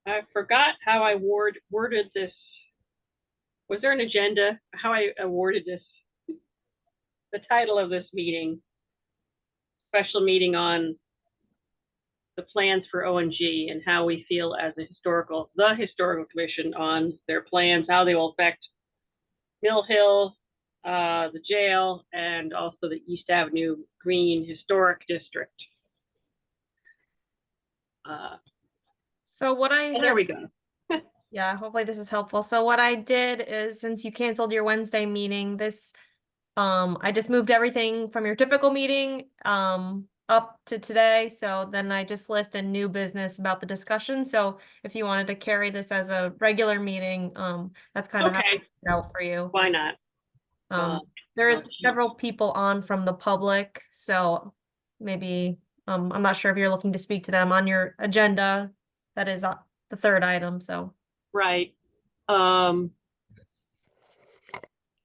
I forgot how I worded this. Was there an agenda? How I awarded this? The title of this meeting, special meeting on the plans for ONG and how we feel as the historical commission on their plans, how they will affect Mill Hill, the jail, and also the East Avenue Green Historic District. So what there we go. Yeah, hopefully this is helpful. So what I did is, since you canceled your Wednesday meeting, I just moved everything from your typical meeting up to today. So then I just list a new business about the discussion. So if you wanted to carry this as a regular meeting, that's kind of how it's out for you. Why not? There is several people on from the public, so maybe I'm not sure if you're looking to speak to them on your agenda. That is the third item, so. Right.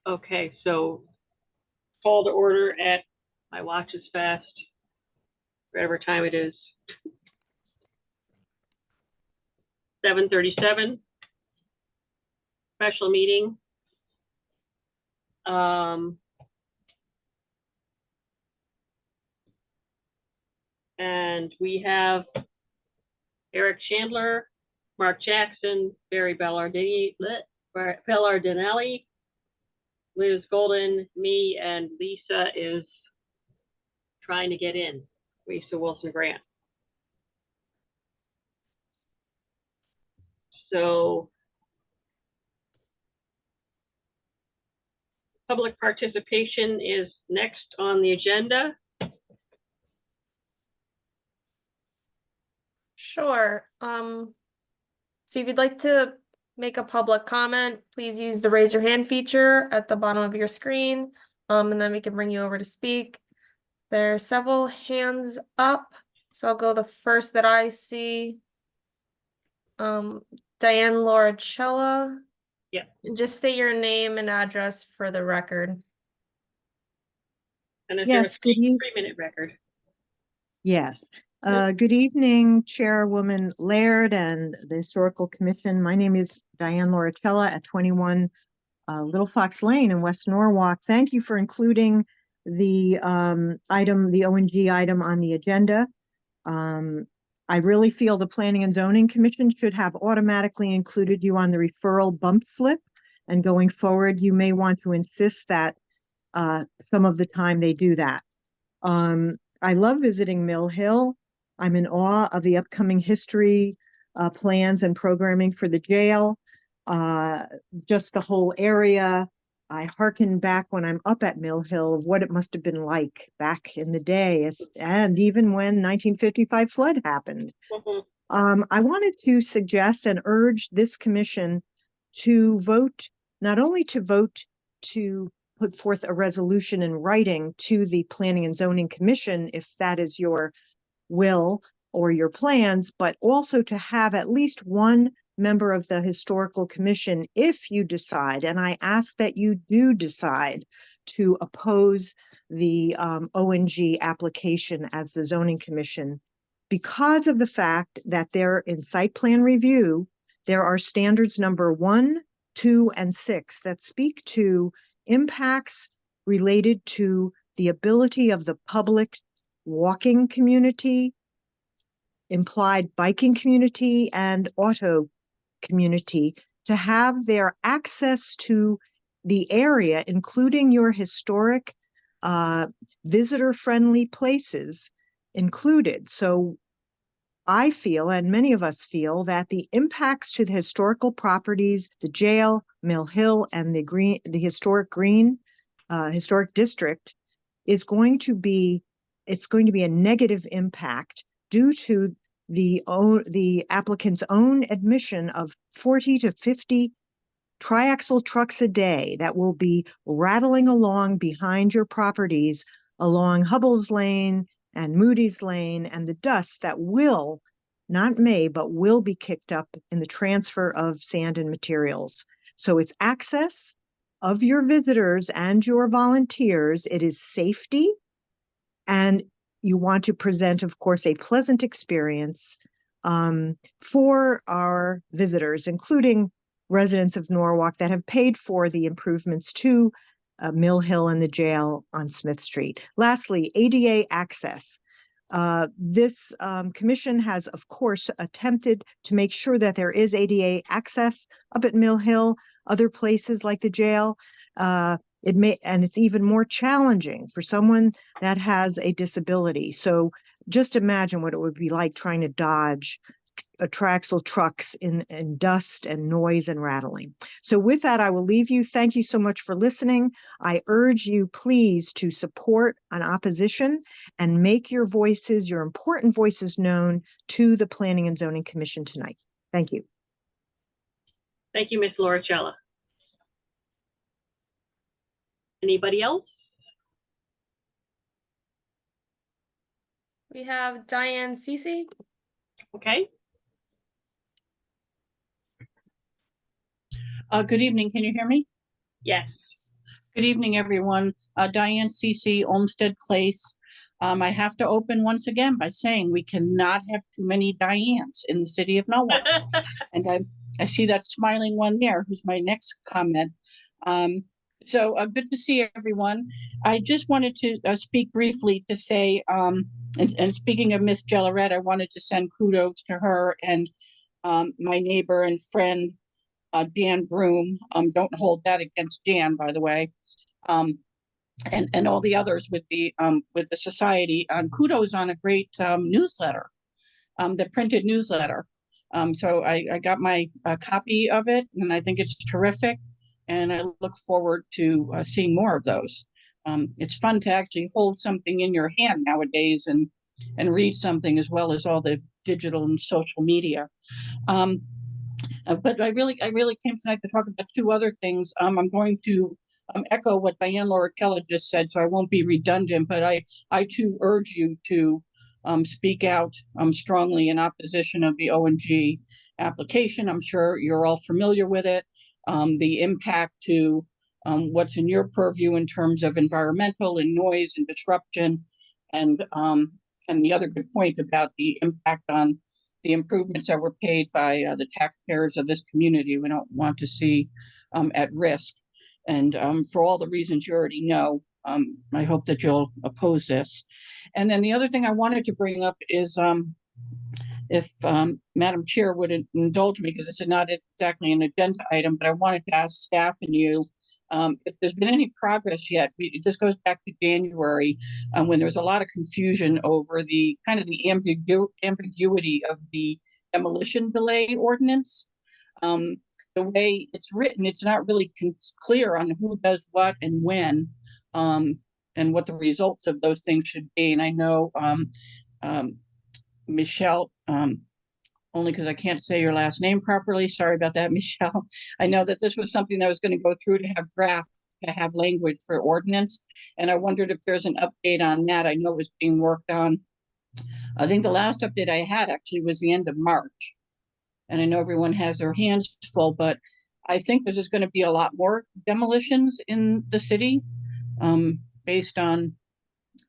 Okay, so call to order at, my watch is fast, whatever time it is. 7:37. Special meeting. And we have Eric Chandler, Mark Jackson, Barry Bellardinelli, Liz Golden, me, and Lisa is trying to get in. Lisa Wilson Grant. So public participation is next on the agenda. Sure. So if you'd like to make a public comment, please use the raise your hand feature at the bottom of your screen. And then we can bring you over to speak. There are several hands up. So I'll go the first that I see. Diane Lauricella. Yeah. Just state your name and address for the record. And yes, good evening. 3-minute record. Yes. Good evening, Chairwoman Laird and the Historical Commission. My name is Diane Lauricella at 21 Little Fox Lane in West Norwalk. Thank you for including the the ONG item on the agenda. I really feel the Planning and Zoning Commission should have automatically included you on the referral bump slip. And going forward, you may want to insist that some of the time they do that. I love visiting Mill Hill. I'm in awe of the upcoming history plans and programming for the jail. Just the whole area. I hearken back when I'm up at Mill Hill of what it must have been like back in the day, and even when 1955 flood happened. I wanted to suggest and urge this commission to vote, not only to vote to put forth a resolution in writing to the Planning and Zoning Commission, if that is your will or your plans, but also to have at least one member of the Historical Commission, if you decide, and I ask that you do decide, to oppose the ONG application as the Zoning Commission, because of the fact that there in site plan review, there are standards number 1, 2, and 6 that speak to impacts related to the ability of the public walking community, implied biking community, and auto community to have their access to the area, including your historic visitor-friendly places included. So I feel, and many of us feel, that the impacts to the historical properties, the jail, Mill Hill, and the historic green, historic district is going to be, it's going to be a negative impact due to the applicant's own admission of 40 to 50 triaxle trucks a day that will be rattling along behind your properties along Hubbell's Lane and Moody's Lane, and the dust that will, not may, but will be kicked up in the transfer of sand and materials. So it's access of your visitors and your volunteers. It is safety, and you want to present, of course, a pleasant experience for our visitors, including residents of Norwalk that have paid for the improvements to Mill Hill and the jail on Smith Street. Lastly, ADA access. This commission has, of course, attempted to make sure that there is ADA access up at Mill Hill, other places like the jail. And it's even more challenging for someone that has a disability. So just imagine what it would be like trying to dodge Traxel trucks in dust and noise and rattling. So with that, I will leave you. Thank you so much for listening. I urge you, please, to support an opposition and make your voices, your important voices, known to the Planning and Zoning Commission tonight. Thank you. Thank you, Ms. Lauricella. Anybody else? We have Diane Cece. Okay. Good evening. Can you hear me? Yes. Good evening, everyone. Diane Cece, Olmsted Place. I have to open once again by saying we cannot have too many Dianes in the city of Norwalk. And I see that smiling one there, who's my next comment. So good to see everyone. I just wanted to speak briefly to say, and speaking of Miss Gellarette, I wanted to send kudos to her and my neighbor and friend, Jan Broom. Don't hold that against Jan, by the way, and all the others with the society. Kudos on a great newsletter, the printed newsletter. So I got my copy of it, and I think it's terrific, and I look forward to seeing more of those. It's fun to actually hold something in your hand nowadays and read something, as well as all the digital and social media. But I really came tonight to talk about two other things. I'm going to echo what Diane Lauricella just said, so I won't be redundant, but I too urge you to speak out strongly in opposition of the ONG application. I'm sure you're all familiar with it. The impact to what's in your purview in terms of environmental and noise and disruption, and the other good point about the impact on the improvements that were paid by the taxpayers of this community. We don't want to see at risk. And for all the reasons you already know, I hope that you'll oppose this. And then the other thing I wanted to bring up is if Madam Chair would indulge me, because this is not exactly an agenda item, but I wanted to ask staff and you if there's been any progress yet. This goes back to January when there was a lot of confusion over the kind of the ambiguity of the demolition delay ordinance. The way it's written, it's not really clear on who does what and when, and what the results of those things should be. And I know Michelle, only because I can't say your last name properly. Sorry about that, Michelle. I know that this was something that was going to go through to have draft, to have language for ordinance. And I wondered if there's an update on that. I know it was being worked on. I think the last update I had actually was the end of March. And I know everyone has their hands full, but I think there's going to be a lot more demolitions in the city based on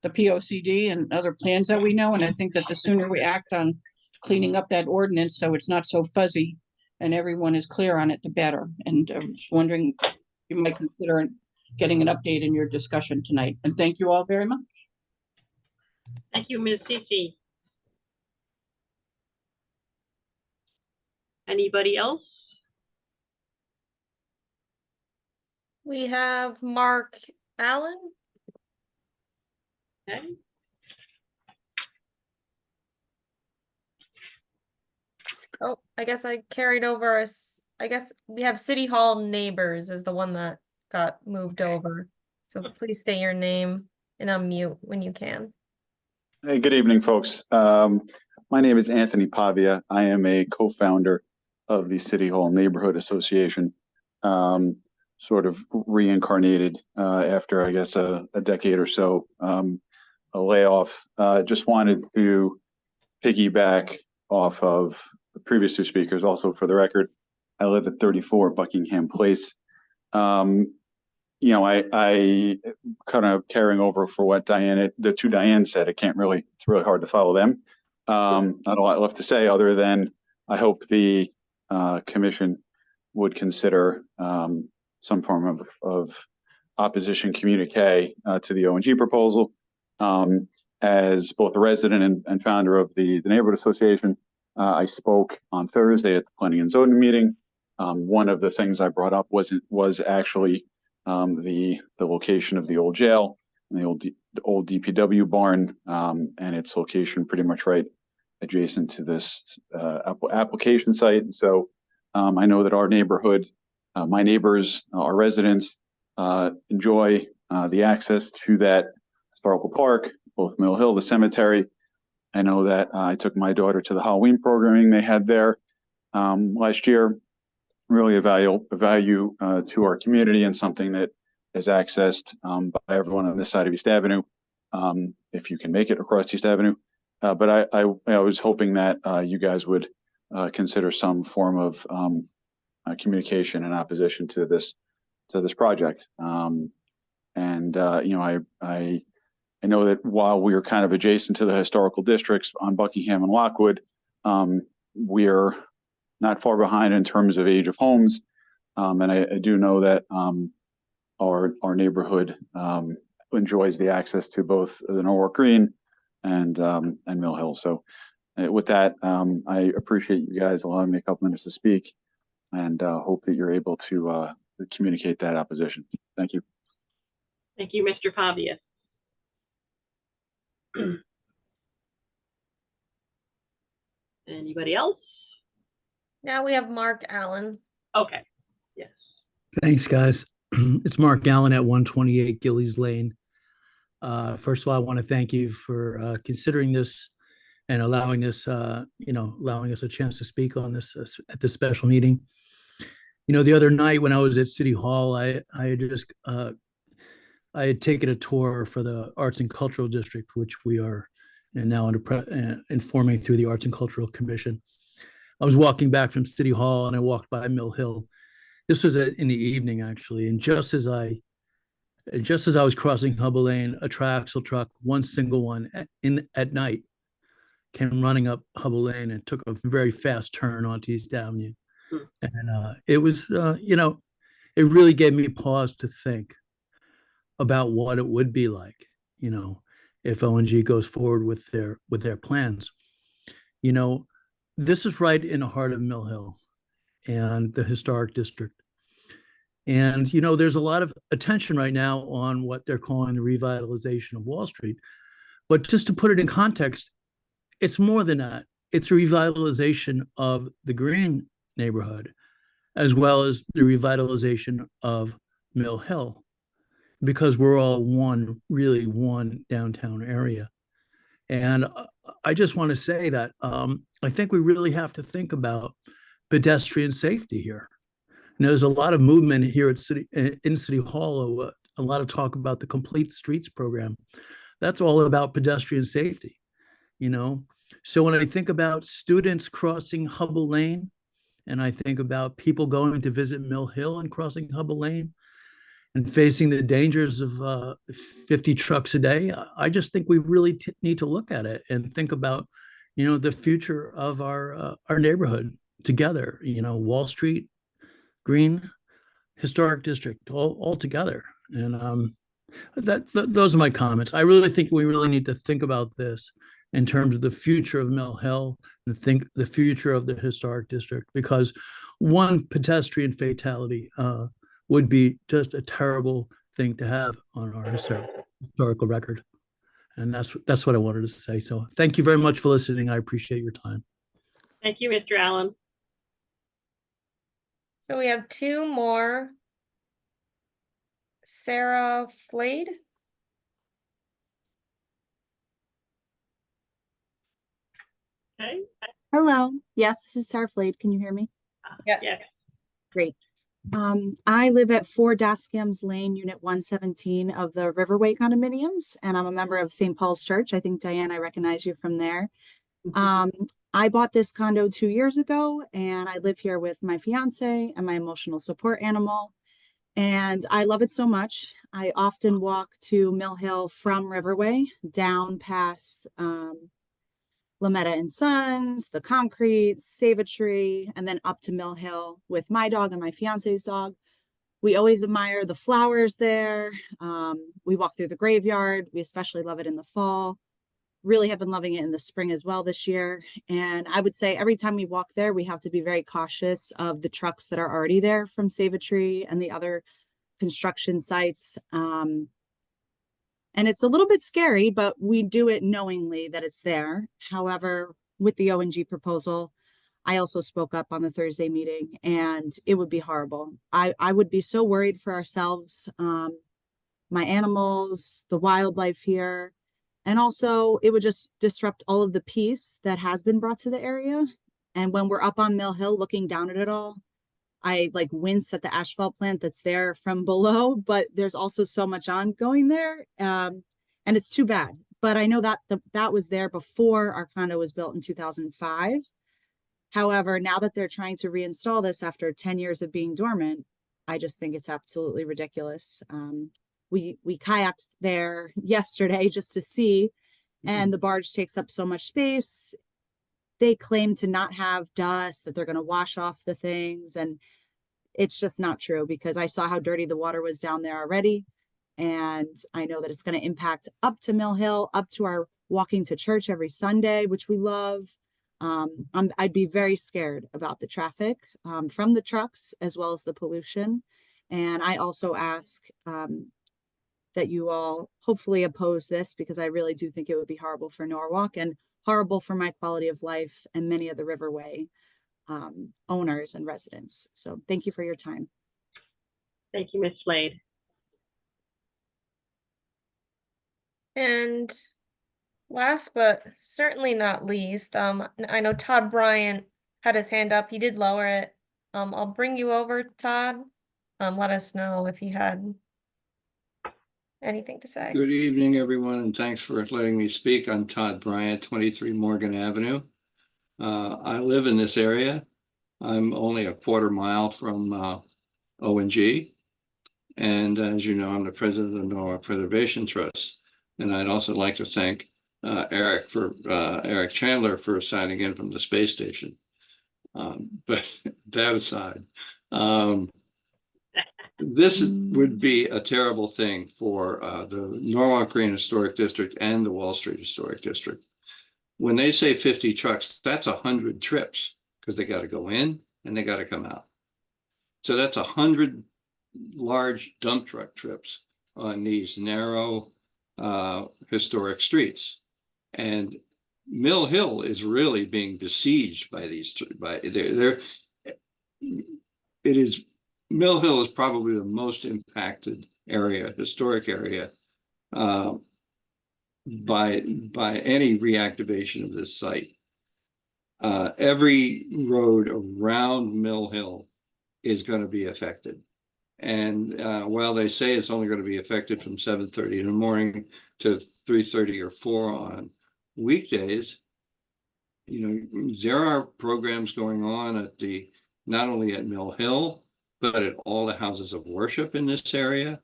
the POCD and other plans that we know. And I think that the sooner we act on cleaning up that ordinance so it's not so fuzzy and everyone is clear on it, the better. And I was wondering if you might consider getting an update in your discussion tonight. And thank you all very much. Thank you, Ms. Cece. Anybody else? We have Mark Allen. Okay. Oh, I guess I carried over I guess we have City Hall Neighbors is the one that got moved over. So please state your name and unmute when you can. Hey, good evening, folks. My name is Anthony Pavia. I am a co-founder of the City Hall Neighborhood Association, sort of reincarnated after, I guess, a decade or so, a layoff. Just wanted to piggyback off of the previous two speakers. Also, for the record, I live at 34 Buckingham Place. You know, I kind of carrying over for what the two Diane said. It's really hard to follow them. Not a lot left to say other than I hope the commission would consider some form of opposition communique to the ONG proposal. As both a resident and founder of the neighborhood association, I spoke on Thursday at the planning and zoning meeting. One of the things I brought up was actually the location of the old jail and the old DPW barn, and its location pretty much right adjacent to this application site. And so I know that our neighborhood, my neighbors, our residents enjoy the access to that historical park, both Mill Hill, the cemetery. I know that I took my daughter to the Halloween programming they had there last year. Really a value to our community and something that is accessed by everyone on this side of East Avenue, if you can make it across East Avenue. But I was hoping that you guys would consider some form of communication in opposition to this project. You know, I know that while we are kind of adjacent to the historical districts on Buckingham and Lockwood, we're not far behind in terms of age of homes. And I do know that our neighborhood enjoys the access to both the Norwalk Green and Mill Hill. So with that, I appreciate you guys allowing me a couple minutes to speak, and hope that you're able to communicate that opposition. Thank you. Thank you, Mr. Pavia. Anybody else? Now we have Mark Allen. Okay, yes. Thanks, guys. It's Mark Allen at 128 Gillies Lane. First of all, I want to thank you for considering this and allowing us, allowing us a chance to speak on this at this special meeting. You know, the other night when I was at City Hall, I had taken a tour for the Arts and Cultural District, which we are now informing through the Arts and Cultural Commission. I was walking back from City Hall and I walked by Mill Hill. This was in the evening, actually, and just as I was crossing Hubble Lane, a triaxle truck, one single one, at night, came running up Hubble Lane and took a very fast turn onto East Avenue. And it was, it really gave me pause to think about what it would be like, if ONG goes forward with their plans. This is right in the heart of Mill Hill and the historic district. And, there's a lot of attention right now on what they're calling the revitalization of Wall Street. But just to put it in context, it's more than that. It's a revitalization of the Green neighborhood, as well as the revitalization of Mill Hill, because we're all really one downtown area. And I just want to say that I think we really have to think about pedestrian safety here. And there's a lot of movement here in City Hall, a lot of talk about the Complete Streets program. That's all about pedestrian safety, So when I think about students crossing Hubble Lane, and I think about people going to visit Mill Hill and crossing Hubble Lane and facing the dangers of 50 trucks a day, I just think we really need to look at it and think about, the future of our neighborhood together, Wall Street, Green, Historic District, all together. And those are my comments. I really think we really need to think about this in terms of the future of Mill Hill and think the future of the Historic District, because one pedestrian fatality would be just a terrible thing to have on our historical record. And that's what I wanted to say. So thank you very much for listening. I appreciate your time. Thank you, Mr. Allen. So we have two more. Sarah Flade. Okay. Hello. Yes, this is Sarah Flade. Can you hear me? Yes. Yes. Great. I live at 4 Daskams Lane, Unit 117 of the Riverway condominiums, and I'm a member of St. Paul's Church. I think, Diane, I recognize you from there. I bought this condo 2 years ago, and I live here with my fiance and my emotional support animal. And I love it so much. I often walk to Mill Hill from Riverway down past Lametta and Sons, the Concrete, Save a Tree, and then up to Mill Hill with my dog and my fiance's dog. We always admire the flowers there. We walk through the graveyard. We especially love it in the fall. Really have been loving it in the spring as well this year. And I would say every time we walk there, we have to be very cautious of the trucks that are already there from Save a Tree and the other construction sites. And it's a little bit scary, but we do it knowingly that it's there. However, with the O&G proposal, I also spoke up on the Thursday meeting, and it would be horrible. I would be so worried for ourselves, my animals, the wildlife here, and also it would just disrupt all of the peace that has been brought to the area. And when we're up on Mill Hill looking down at it all, I like wince at the asphalt plant that's there from below, but there's also so much ongoing there. And it's too bad. But I know that that was there before our condo was built in 2005. However, now that they're trying to reinstall this after 10 years of being dormant, I just think it's absolutely ridiculous. We kayaked there yesterday just to see, and the barge takes up so much space. They claim to not have dust, that they're going to wash off the things, and it's just not true because I saw how dirty the water was down there already. And I know that it's going to impact up to Mill Hill, up to our walking to church every Sunday, which we love. I'd be very scared about the traffic from the trucks as well as the pollution. And I also ask that you all hopefully oppose this, because I really do think it would be horrible for Norwalk and horrible for my quality of life and many of the Riverway owners and residents. So thank you for your time. Thank you, Ms. Slade. And last but certainly not least, I know Todd Bryant had his hand up. He did lower it. I'll bring you over, Todd. Let us know if you had anything to say. Good evening, everyone, and thanks for letting me speak. I'm Todd Bryant, 23 Morgan Avenue. I live in this area. I'm only a quarter mile from O&G. And as you know, I'm the president of the Norwalk Preservation Trust. And I'd also like to thank Eric Chandler for signing in from the space station. But that aside, this would be a terrible thing for the Norwalk Green Historic District and the Wall Street Historic District. When they say 50 trucks, that's 100 trips, because they got to go in and they got to come out. So that's 100 large dump truck trips on these narrow historic streets. And Mill Hill is really being besieged by these. Mill Hill is probably the most impacted area, historic area, by any reactivation of this site. Every road around Mill Hill is going to be affected. And while they say it's only going to be affected from 7:30 in the morning to 3:30 or 4 on weekdays, you know, there are programs going on at not only at Mill Hill, but at all the houses of worship in this area,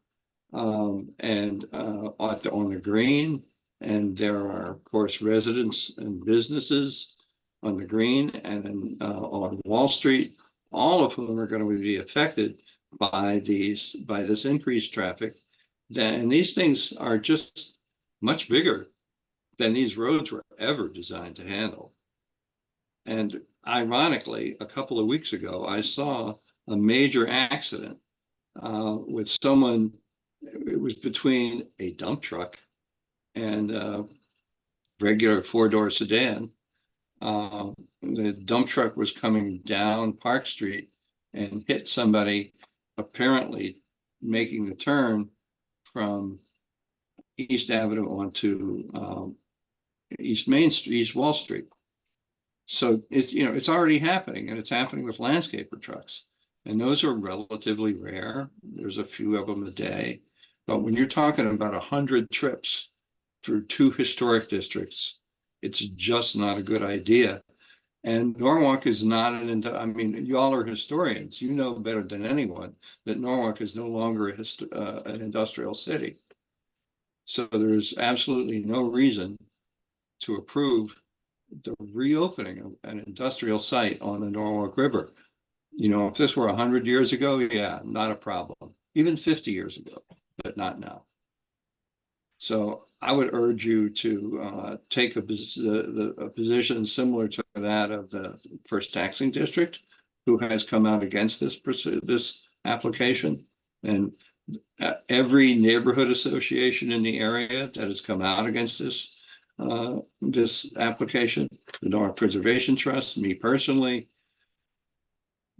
and on the Green. And there are, of course, residents and businesses on the Green and on Wall Street, all of whom are going to be affected by this increased traffic. And these things are just much bigger than these roads were ever designed to handle. And ironically, a couple of weeks ago, I saw a major accident with someone. It was between a dump truck and a regular 4-door sedan. The dump truck was coming down Park Street and hit somebody, apparently making the turn from East Avenue onto East Main Street, East Wall Street. So it's already happening, and it's happening with landscaper trucks. And those are relatively rare. There's a few of them a day. But when you're talking about 100 trips through 2 historic districts, it's just not a good idea. And Norwalk is not I mean, y'all are historians. You know better than anyone that Norwalk is no longer an industrial city. So there's absolutely no reason to approve the reopening of an industrial site on the Norwalk River. You know, if this were 100 years ago, yeah, not a problem. Even 50 years ago, but not now. So I would urge you to take a position similar to that of the First Taxing District, who has come out against this application, and every neighborhood association in the area that has come out against this application, the Norwalk Preservation Trust, me personally.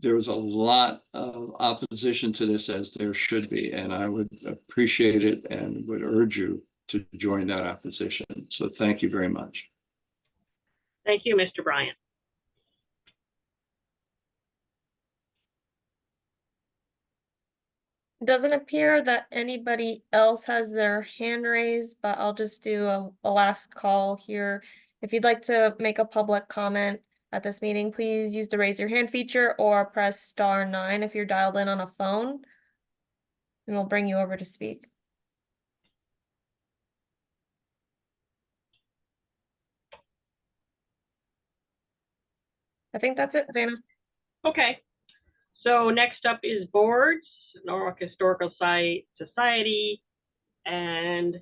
There was a lot of opposition to this, as there should be, and I would appreciate it and would urge you to join that opposition. So thank you very much. Thank you, Mr. Bryant. It doesn't appear that anybody else has their hand raised, but I'll just do a last call here. If you'd like to make a public comment at this meeting, please use the raise your hand feature or press *9 if you're dialed in on a phone, and we'll bring you over to speak. I think that's it, Dana. Okay. So next up is boards, Norwalk Historical Society, and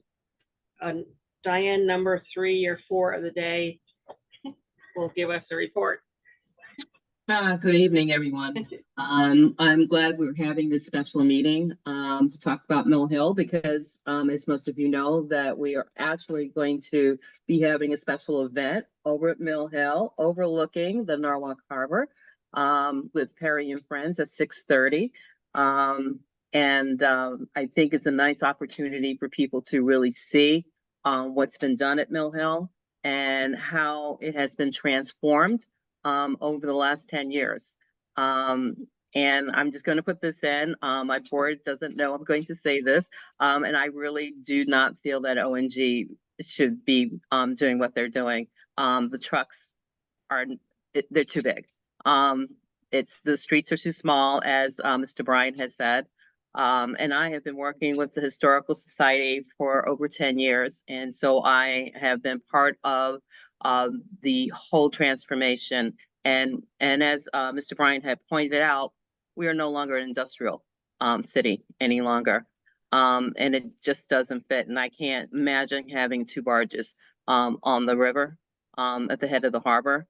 Diane, number 3 or 4 of the day, will give us a report. Good evening, everyone. I'm glad we're having this special meeting to talk about Mill Hill because, as most of you know, that we are actually going to be having a special event over at Mill Hill overlooking the Norwalk Harbor with Perry and Friends at 6:30. I think it's a nice opportunity for people to really see what's been done at Mill Hill and how it has been transformed over the last 10 years. And I'm just going to put this in. My board doesn't know I'm going to say this. And I really do not feel that ONG should be doing what they're doing. The trucks they're too big. The streets are too small, as Mr. Bryant has said. And I have been working with the Historical Society for over 10 years. And so I have been part of the whole transformation. And as Mr. Bryant had pointed out, we are no longer an industrial city any longer. And it just doesn't fit. And I can't imagine having 2 barges on the river at the head of the harbor.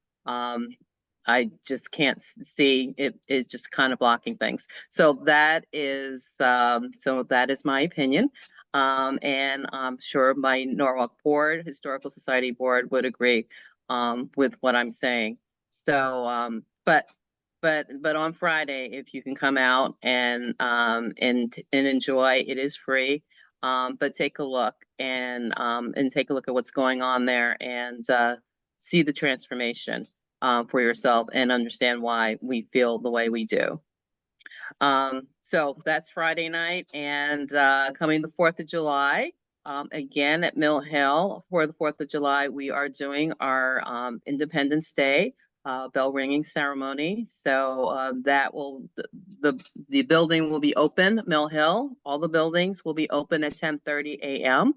I just can't see it is just kind of blocking things. So that is my opinion. And I'm sure my Norwalk board, Historical Society board, would agree with what I'm saying. So, but on Friday, if you can come out and enjoy, it is free. But take a look and take a look at what's going on there and see the transformation for yourself and understand why we feel the way we do. So that's Friday night, and coming the 4th of July, again at Mill Hill for the 4th of July, we are doing our Independence Day bell ringing ceremony. So that will the building will be open, Mill Hill. All the buildings will be open at 10:30 a.m.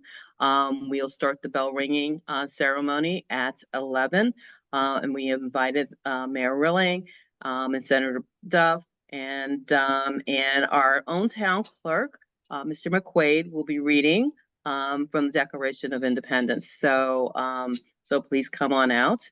We'll start the bell ringing ceremony at 11. And we invited Mayor Rilling and Senator Duff and our own town clerk, Mr. McQuaid, will be reading from the Declaration of Independence. So so please come on out.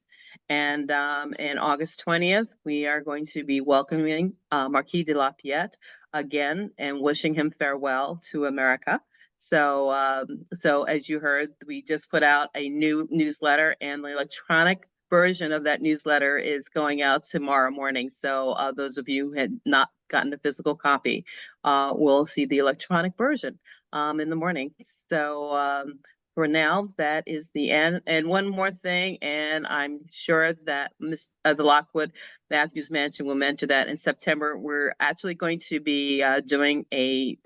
And August 20th, we are going to be welcoming Marquis de Lafayette again and wishing him farewell to America. So so as you heard, we just put out a new newsletter, and the electronic version of that newsletter is going out tomorrow morning. So those of you who had not gotten a physical copy will see the electronic version in the morning. So for now, that is the end. And one more thing, and I'm sure that the Lockwood Matthews Mansion will mention that in September, we're actually going to be doing a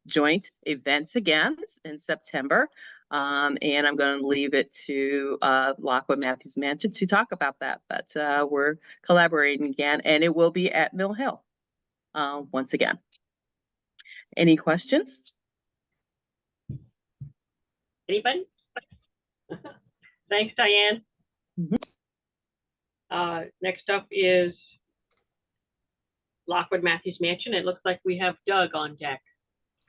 joint event again in September. And I'm going to leave it to Lockwood Matthews Mansion to talk about that. But we're collaborating again, and it will be at Mill Hill once again. Any questions? Anybody? Thanks, Diane. Next up is Lockwood Matthews Mansion. It looks like we have Doug on deck.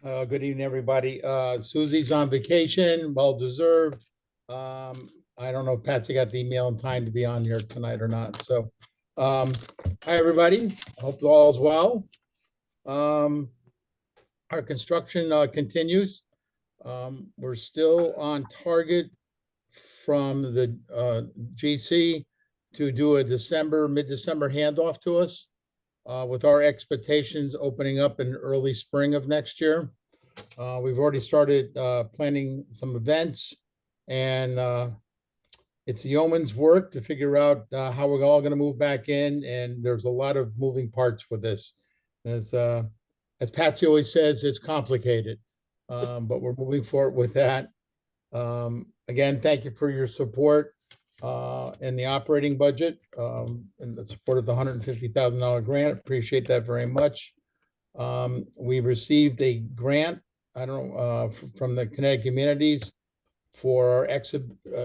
Good evening, everybody. Susie's on vacation, well deserved. I don't know if Patsy got the email in time to be on here tonight or not. So, hi, everybody. Hope all is well. Our construction continues. We're still on target from the GC to do a mid-December handoff to us, with our expectations opening up in early spring of next year. We've already started planning some events, and it's yeoman's work to figure out how we're all going to move back in, and there's a lot of moving parts with this. As Patsy always says, it's complicated, but we're moving forward with that. Again, thank you for your support in the operating budget, and the support of the $150,000 grant. Appreciate that very much. We received a grant, from the Connecticut Communities for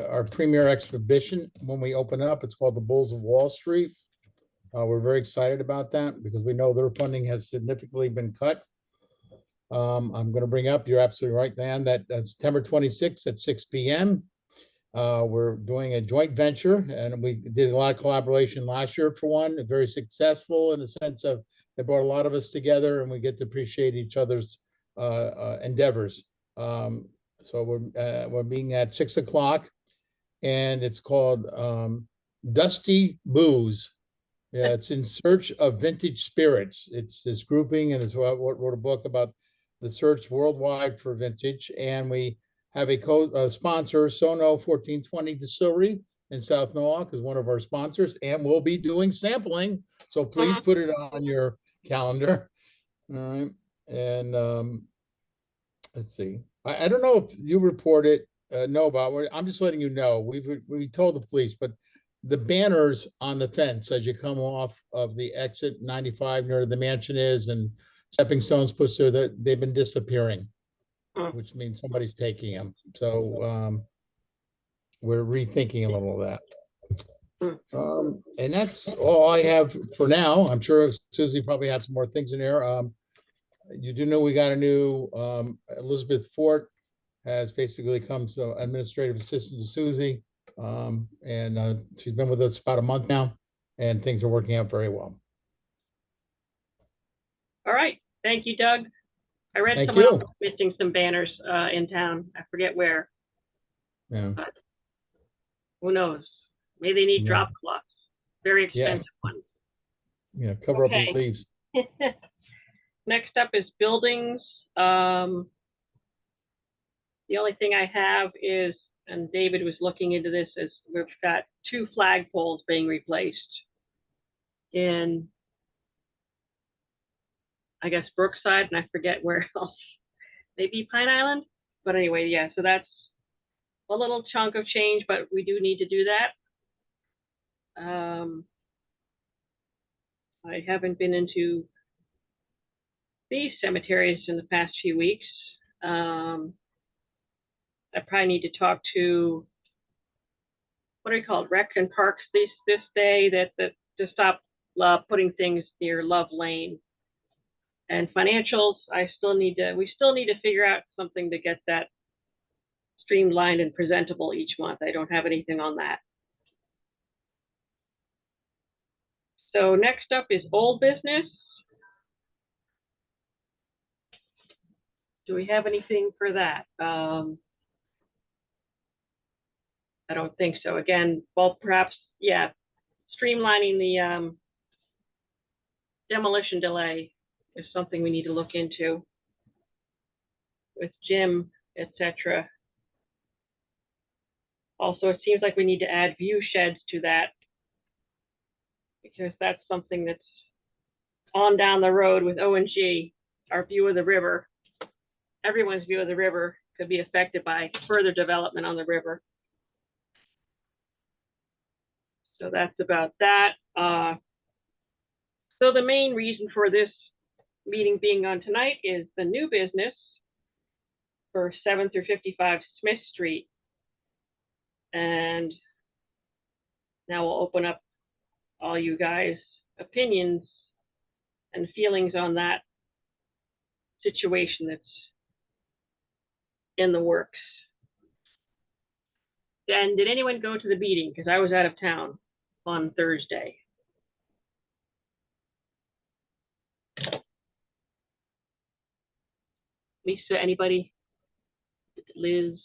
our premier exhibition when we open up. It's called the Bulls of Wall Street. We're very excited about that because we know their funding has significantly been cut. I'm going to bring up, you're absolutely right, Dan, that's September 26th at 6 p.m. We're doing a joint venture, and we did a lot of collaboration last year for one, very successful in the sense of they brought a lot of us together and we get to appreciate each other's endeavors. So we're being at 6 o'clock, and it's called Dusty Booze. Yeah, it's in search of vintage spirits. It's this grouping, and it's what wrote a book about the search worldwide for vintage. And we have a sponsor, Sono 1420 Distillery in South Norwalk is one of our sponsors, and we'll be doing sampling. So please put it on your calendar. All right. And let's see. I don't know if you reported, know about it. I'm just letting you know. We told the police, but the banners on the fence as you come off of the exit 95 near the mansion is, and stepping stones pushed through, that they've been disappearing, which means somebody's taking them. So we're rethinking a little of that. And that's all I have for now. I'm sure Susie probably has some more things in there. You do know we got a new Elizabeth Fort has basically come to administrative assistant to Susie. And she's been with us about a month now, and things are working out very well. All right. Thank you, Doug. I read Thank someone you. else was missing some banners in town. I forget where. Yeah. But who knows? Maybe they need Yeah. drop cloths. Very expensive ones. Yeah, cover Okay. up the leaves. Next up is buildings. The only thing I have is, and David was looking into this, is we've got 2 flagpoles being replaced in, I guess, Brookside, and I forget where else, maybe Pine Island. But anyway, yeah, so that's a little chunk of change, but we do need to do that. I haven't been into these cemeteries in the past few weeks. I probably need to talk to, what do we call it, Rec and Parks this day, that to stop putting things near Love Lane. And financials, we still need to figure out something to get that streamlined and presentable each month. I don't have anything on that. So next up is old business. Do we have anything for that? I don't think so. Again, well, perhaps, yeah, streamlining the demolition delay is something we need to look into with Jim, etc. Also, it seems like we need to add view sheds to that, because that's something that's on down the road with O&G, our view of the river. Everyone's view of the river could be affected by further development on the river. So that's about that. So the main reason for this meeting being on tonight is the new business for 7 through 55 Smith Street. And now we'll open up all you guys' opinions and feelings on that situation that's in the works. And did anyone go to the meeting? Because I was out of town on Thursday. Lisa, anybody? Liz?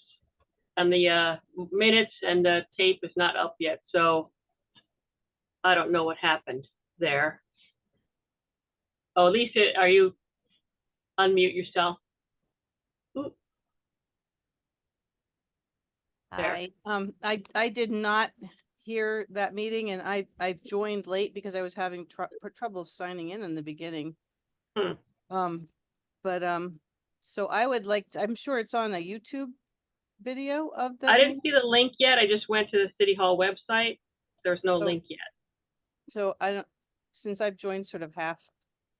And the minutes and the tape is not up yet, so I don't know what happened there. Oh, Lisa, are you unmute yourself? Ooh. There. I did not hear that meeting, and I joined late because I was having trouble signing in the beginning. So I would like to, I'm sure it's on a YouTube video of that I didn't meeting. see the link yet. I just went to the City Hall website. There's no So- link yet. So I don't, since I've joined sort of half,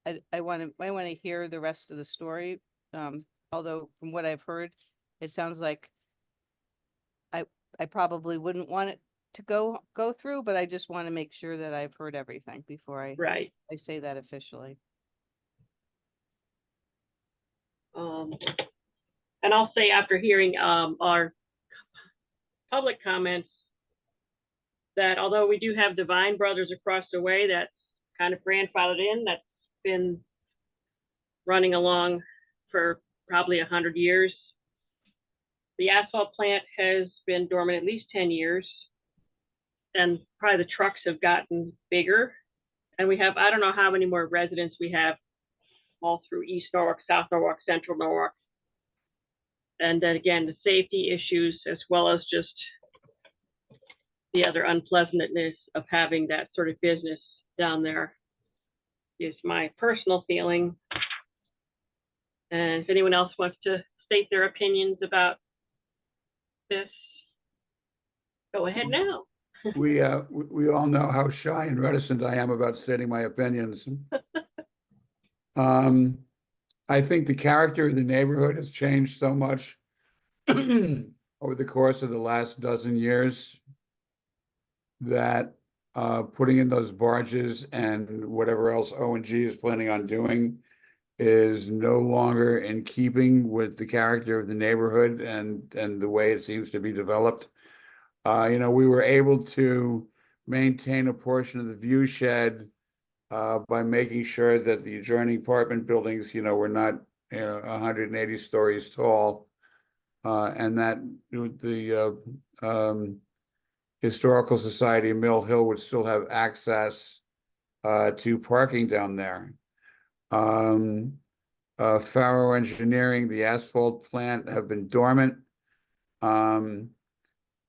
I want to hear the rest of the story. Although from what I've heard, it sounds like I probably wouldn't want it to go through, but I just want to make sure that I've heard everything before I Right. say that officially. And I'll say after hearing our public comments that although we do have Divine Brothers across the way that's kind of grandfathered in, that's been running along for probably 100 years. The asphalt plant has been dormant at least 10 years. And probably the trucks have gotten bigger. And we have, I don't know how many more residents we have all through East Norwalk, South Norwalk, Central Norwalk. And then again, the safety issues, as well as just the other unpleasantness of having that sort of business down there is my personal feeling. And if anyone else wants to state their opinions about this, go ahead now. We all know how shy and reticent I am about stating my opinions. I think the character of the neighborhood has changed so much over the course of the last dozen years that putting in those barges and whatever else O&G is planning on doing is no longer in keeping with the character of the neighborhood and the way it seems to be developed. We were able to maintain a portion of the view shed by making sure that the adjoining apartment buildings, were not 180 stories tall, and that the Historical Society of Mill Hill would still have access to parking down there. Faro Engineering, the asphalt plant have been dormant.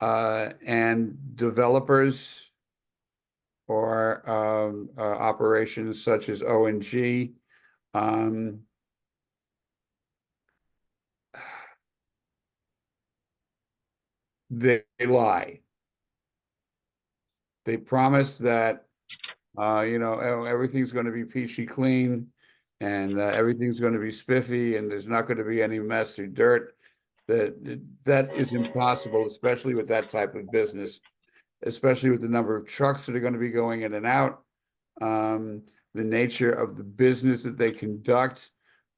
And developers or operations such as O&G, they lie. They promise that everything's going to be peachy clean and everything's going to be spiffy and there's not going to be any mess or dirt. That is impossible, especially with that type of business, especially with the number of trucks that are going to be going in and out, the nature of the business that they conduct,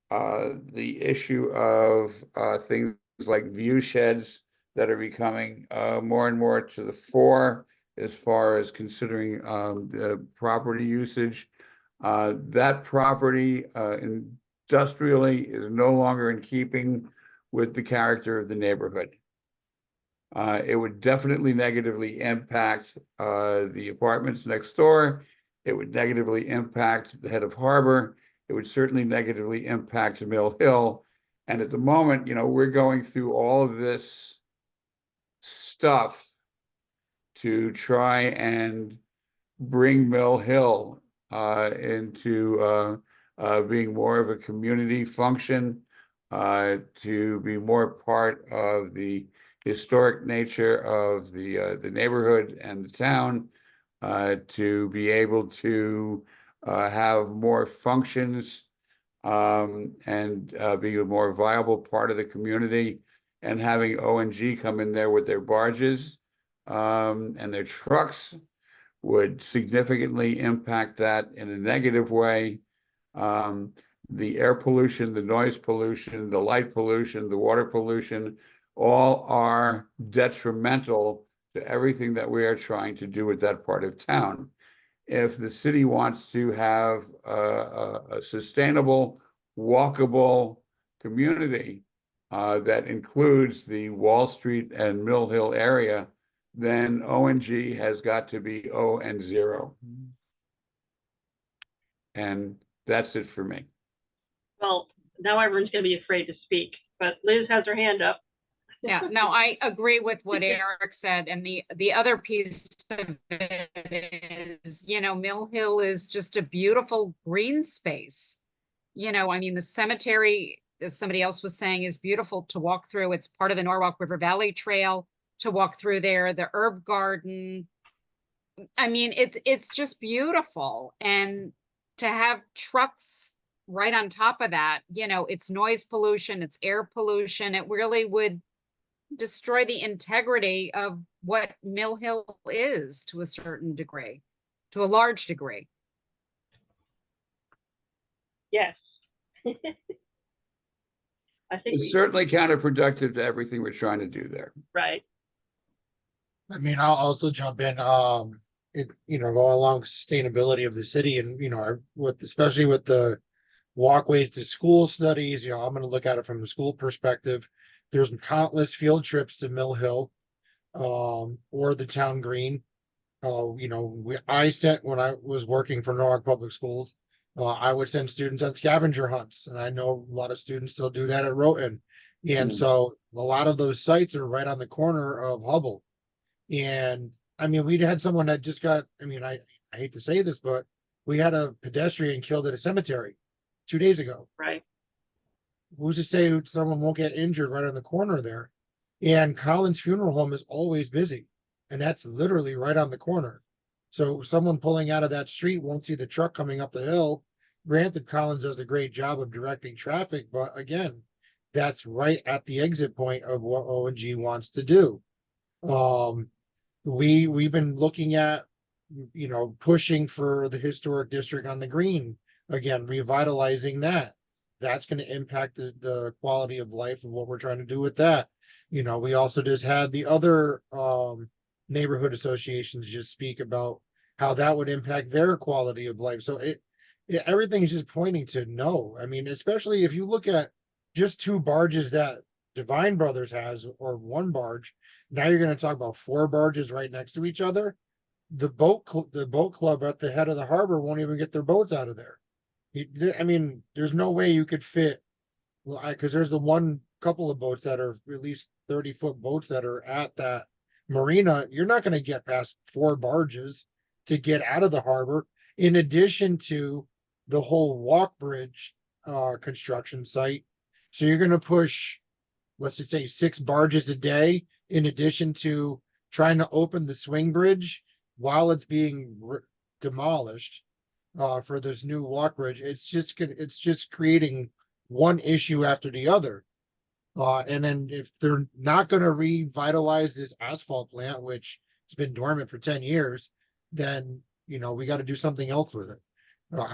the issue of things like view sheds that are becoming more and more to the fore as far as considering the property usage. That property industrially is no longer in keeping with the character of the neighborhood. It would definitely negatively impact the apartments next door. It would negatively impact the head of harbor. It would certainly negatively impact Mill Hill. And at the moment, we're going through all of this stuff to try and bring Mill Hill into being more of a community function, to be more part of the historic nature of the neighborhood and the town, to be able to have more functions and be a more viable part of the community, and having O&G come in there with their barges and their trucks would significantly impact that in a negative way. The air pollution, the noise pollution, the light pollution, the water pollution, all are detrimental to everything that we are trying to do with that part of town. If the city wants to have a sustainable, walkable community that includes the Wall Street and Mill Hill area, then ONG has got to be O and 0. And that's it for me. Well, now everyone's gonna be afraid to speak, but Liz has her hand up. Yeah, no, I agree with what Eric said. And the other piece of it is, you know, Mill Hill is just a beautiful green space. You know, I mean, the cemetery, as somebody else was saying, is beautiful to walk through. It's part of the Norwalk River Valley Trail to walk through there, the herb garden. I mean, it's just beautiful. And to have trucks right on top of that, you know, it's noise pollution, it's air pollution. It really would destroy the integrity of what Mill Hill is to a certain degree, to a large degree. Yes. I think It's certainly counterproductive to everything we're trying to do there. right. I mean, I'll also jump in, going along with sustainability of the city and, especially with the walkways to school studies, I'm going to look at it from the school perspective. There's countless field trips to Mill Hill, or the town green. I sent, when I was working for Norwalk Public Schools, I would send students on scavenger hunts, and I know a lot of students still do that at Rowton. And so a lot of those sites are right on the corner of Hubble. And I mean, we'd had someone that just got, I hate to say this, but we had a pedestrian killed at a cemetery 2 days ago. Right. Who's to say someone won't get injured right on the corner there? And Collins Funeral Home is always busy, and that's literally right on the corner. So someone pulling out of that street won't see the truck coming up the hill. Granted, Collins does a great job of directing traffic, but again, that's right at the exit point of what ONG wants to do. We've been looking at, pushing for the historic district on the green, again, revitalizing that. That's going to impact the quality of life of what we're trying to do with that. We also just had the other neighborhood associations just speak about how that would impact their quality of life. So everything is just pointing to no. I mean, especially if you look at just 2 barges that Divine Brothers has, or 1 barge. Now you're going to talk about 4 barges right next to each other. The boat club at the head of the harbor won't even get their boats out of there. There's no way you could fit, because there's the couple of boats that are at least 30-foot boats that are at that marina. You're not going to get past 4 barges to get out of the harbor, in addition to the whole walk bridge construction site. So you're going to push, let's just say, 6 barges a day, in addition to trying to open the swing bridge while it's being demolished for this new walk bridge. It's just creating one issue after the other. And then if they're not going to revitalize this asphalt plant, which has been dormant for 10 years, then, we got to do something else with it.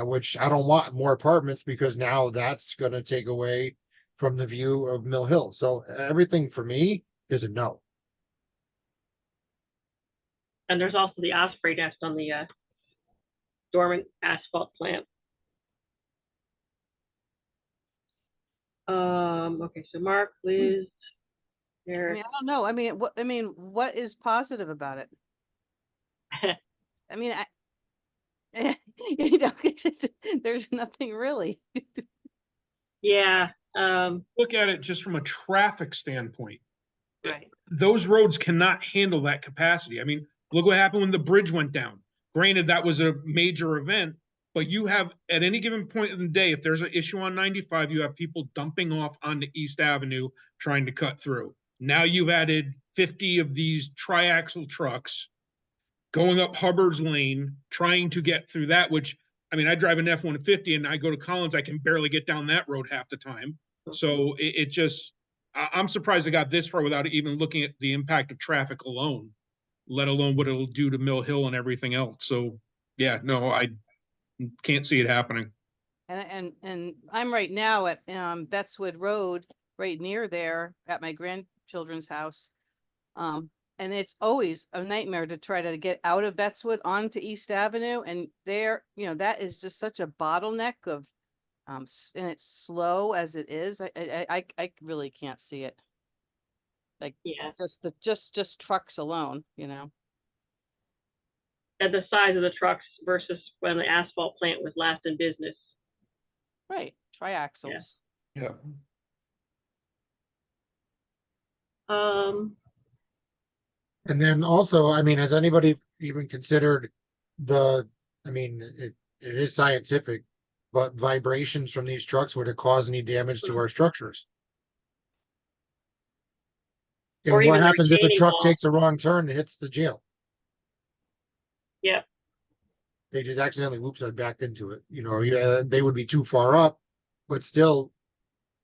Which I don't want more apartments, because now that's going to take away from the view of Mill Hill. So everything for me is a no. And there's also the osprey nest on the dormant asphalt plant. Okay, so Mark, Liz, I Eric. mean, I don't know. What is positive about it? I mean, there's nothing really. Yeah. Look at it just from a traffic standpoint. Right. Those roads cannot handle that capacity. I mean, look what happened when the bridge went down. Granted, that was a major event, but you have, at any given point in the day, if there's an issue on 95, you have people dumping off onto East Avenue trying to cut through. Now you've added 50 of these triaxle trucks going up Hubbard's Lane, trying to get through that, which, I drive an F-150 and I go to Collins, I can barely get down that road half the time. So I'm surprised I got this far without even looking at the impact of traffic alone. let alone what it'll do to Mill Hill and everything else. So, yeah, no, I can't see it happening. And I'm right now at Betswood Road, right near there at my grandchildren's house. And it's always a nightmare to try to get out of Betswood onto East Avenue. And there, that is just such a bottleneck of, and it's slow as it is. I really can't see it. Like, Yeah. just trucks alone, And the size of the trucks versus when the asphalt plant was last in business. Right, triaxles. Yeah. Um, And then also, I mean, has anybody even considered I mean, it is scientific, but vibrations from these trucks, would it cause any damage to our structures? Or And even what the happens if a retaining truck wall. takes a wrong turn and hits the jail? yeah, They just accidentally, whoops, I backed into it. They would be too far up, but still,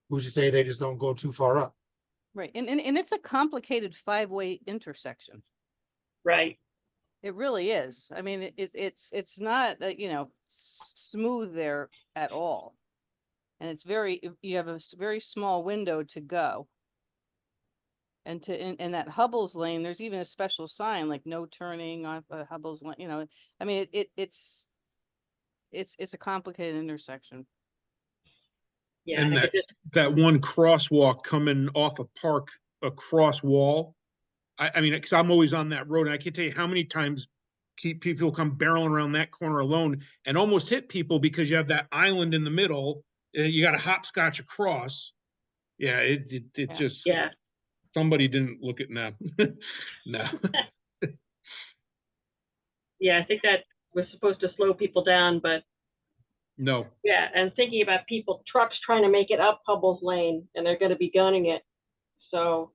who's to say they just don't go too far up? Right, and it's a complicated 5-way intersection. right. It really is. I mean, it's not, smooth there at all. And it's you have a very small window to go. And in that Hubble's lane, there's even a special sign like no turning on Hubble's lane, I mean, it's a complicated intersection. Yeah. And I that, could just- that one crosswalk coming off a park across Wall. I mean, because I'm always on that road, and I can't tell you how many times people come barreling around that corner alone and almost hit people because you have that island in the middle. You got a hopscotch across. Yeah, it just, yeah. somebody didn't look at that. No. Yeah, I think that was supposed to slow people down, but No. yeah, and thinking about trucks trying to make it up Hubble's Lane, and they're gonna be gunning it. So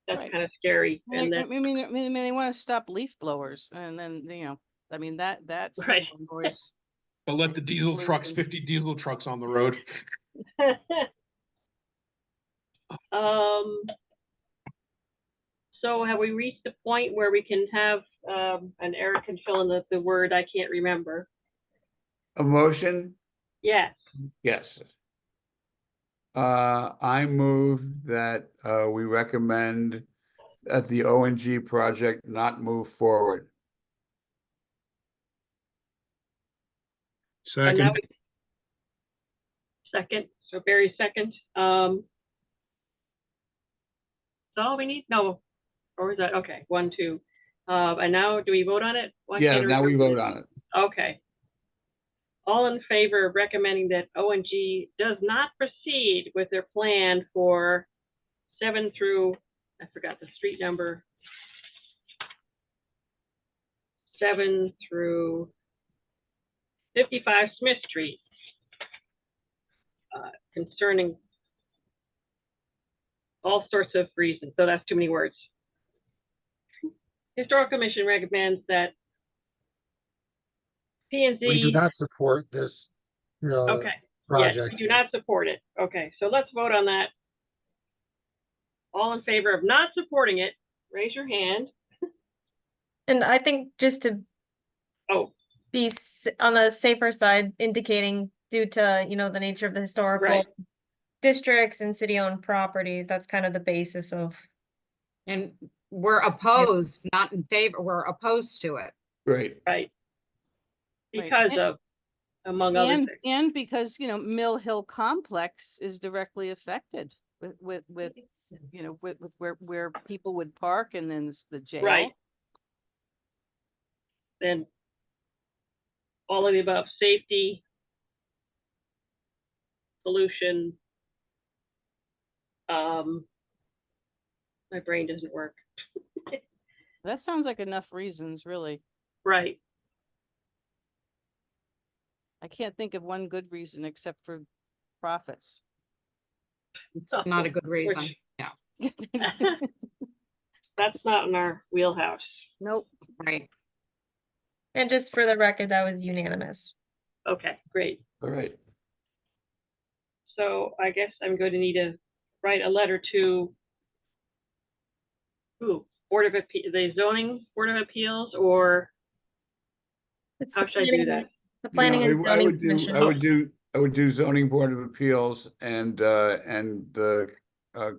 that's Right. kind of scary. And I then, mean, they want to stop leaf blowers, and then I mean that's Right. noise. But let the diesel trucks, Pollution. 50 diesel trucks on the road. so have we reached the point where we can have, and Eric can fill in the word I can't remember? A motion? Yes. Yes. I move that we recommend that the ONG project not move forward. And now Second. second, so Barry second. That's all we need? No, or is that, okay, 1, 2. And now do we vote on it? Why Yeah, can't I now we remember? vote on it. Okay. All in favor of recommending that ONG does not proceed with their plan for 7 through, I forgot the street number. 7 through 55 Smith Street. Concerning all sorts of reasons, so that's too many words. Historical Commission recommends that P&Z. We do not support this Okay. Yes, project. we do not support it. Okay, so let's vote on that. All in favor of not supporting it, raise your hand. And I think just to Oh, be on the safer side, indicating due to, the nature of the historical Right. districts and city-owned properties, that's kind of the basis of. And we're opposed, not in favor, we're opposed to it. Right. right. Right. Because And- of, among other things. And because, Mill Hill Complex is directly affected with where people would park and then the jail. Right. Then all of the above, safety, pollution. My brain doesn't work. That sounds like enough reasons, really. Right. I can't think of one good reason except for profits. It's not a good reason. Yeah. That's not in our wheelhouse. Nope. Right. And just for the record, that was unanimous. Okay, great. All right. So I guess I'm going to need to write a letter to who? the zoning board of appeals, or It's how the should I do planning, that? the planning and I zoning would do, commission. I would do zoning board of appeals and the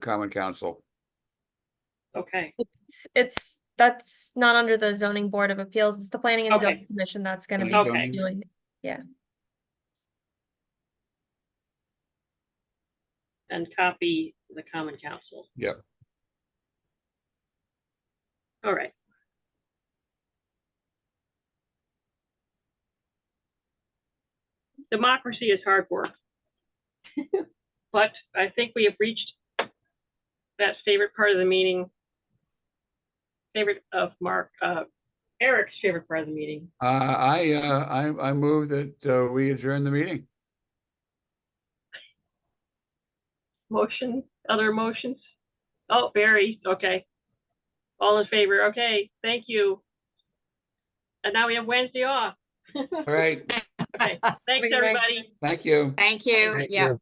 common council. Okay, That's not under the zoning board of appeals. It's the planning and Okay. zoning commission that's gonna be Planning and zoning. doing, yeah. and copy the common council. Yep. All right. Democracy is hard work. But I think we have reached that favorite part of the meeting. Favorite of Eric's favorite part of the meeting. I move that we adjourn the meeting. Motion, other motions? Oh, Barry, okay. All in favor, okay, thank you. And now we have Wednesday off. All right, Okay, thanks, everybody. thank you. Thank you. Thank Yeah. you.